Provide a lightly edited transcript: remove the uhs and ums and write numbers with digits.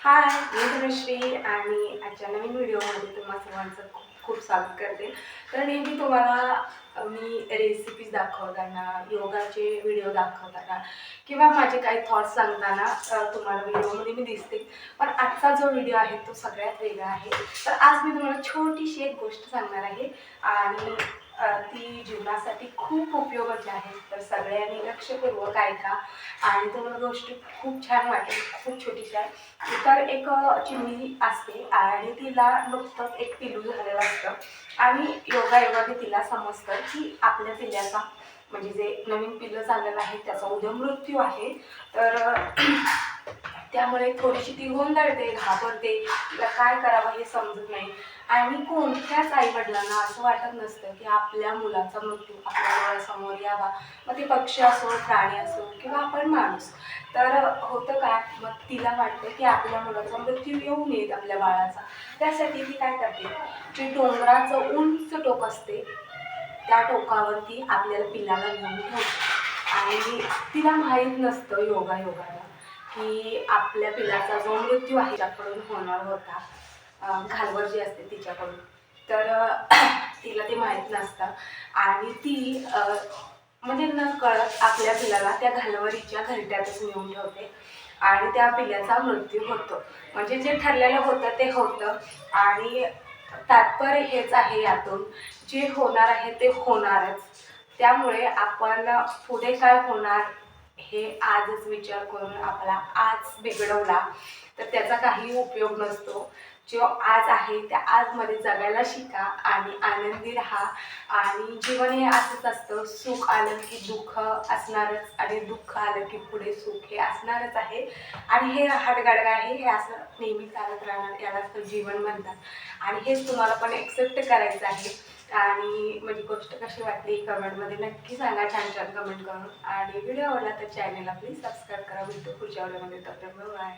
हाय, मी धनश्री आणि आजच्या नवीन व्हिडिओमध्ये तुम्हा सर्वांचं खूप खूप स्वागत करते. तर नेहमी तुम्हाला मी रेसिपीज दाखवताना, योगाचे व्हिडिओ दाखवताना किंवा माझे काही थॉट्स सांगताना तुम्हाला व्हिडिओमध्ये मी दिसते. पण आजचा जो व्हिडिओ आहे तो सगळ्यात वेगळा आहे. तर आज मी तुम्हाला छोटीशी एक गोष्ट सांगणार आहे आणि ती जीवनासाठी खूप उपयोगाची आहे. तर सगळ्यांनी लक्षपूर्वक ऐका आणि तुम्हाला गोष्ट खूप छान वाटेल. खूप छोटीशी आहे. तर एक चिमणी असते आणि तिला नुकतंच एक पिल्लू झालेलं असतं आणि योगायोगाने तिला समजतं की आपल्या पिल्ल्याचा म्हणजे जे नवीन पिल्लं झालेलं आहे त्याचा उद्या मृत्यू आहे. तर त्यामुळे थोडीशी ती गोंधळते, घाबरते, तिला काय करावं हे समजत नाही. आणि कोणत्याच आईवडिलांना असं वाटत नसतं की आपल्या मुलाचा मृत्यू आपल्या डोळ्यासमोर यावा. मग ते पक्षी असो, प्राणी असो किंवा आपण माणूस. तर होतं काय, मग तिला वाटतं की आपल्या मुलाचा मृत्यू येऊ नयेत आपल्या बाळाचा. त्यासाठी ती काय करते, जे डोंगराचं उंच टोक असते त्या टोकावरती आपल्याला पिल्लाला घेऊन ठेवते. आणि तिला माहीत नसतं योगायोगाला की आपल्या पिल्लाचा जो मृत्यू आहे त्याकडून होणार होता, घालवड जी असते तिच्याकडून. तर तिला ते माहीत नसतं आणि ती म्हणजे न कळत आपल्या पिल्लाला त्या घालवरीच्या घरट्यातच नेऊन ठेवते आणि त्या पिल्ल्याचा मृत्यू होतो. म्हणजे जे ठरलेलं होतं ते होतं. आणि तात्पर्य हेच आहे यातून, जे होणार आहे ते होणारच. त्यामुळे आपण पुढे काय होणार हे आजच विचार करून आपला आज बिघडवला तर त्याचा काही उपयोग नसतो. जो आज आहे त्या आजमध्ये जगायला शिका आणि आनंदी राहा. आणि जीवन हे असंच असतं, सुख आलं की दुःख असणारच आणि दुःख आलं की पुढे सुख हे असणारच आहे. आणि हे हाडगाडग आहे, हे असं नेहमी चालत राहणार, यालाच तर जीवन म्हणतात. आणि हेच तुम्हाला पण एक्सेप्ट करायचं आहे. आणि माझी गोष्ट कशी वाटली कमेंटमध्ये नक्की सांगा, छान छान कमेंट करून. आणि व्हिडिओ आवडला तर चॅनलला प्लीज सबस्क्राईब करा. भेटू पुढच्या व्हिडिओमध्ये. तोपर्यंत बाय.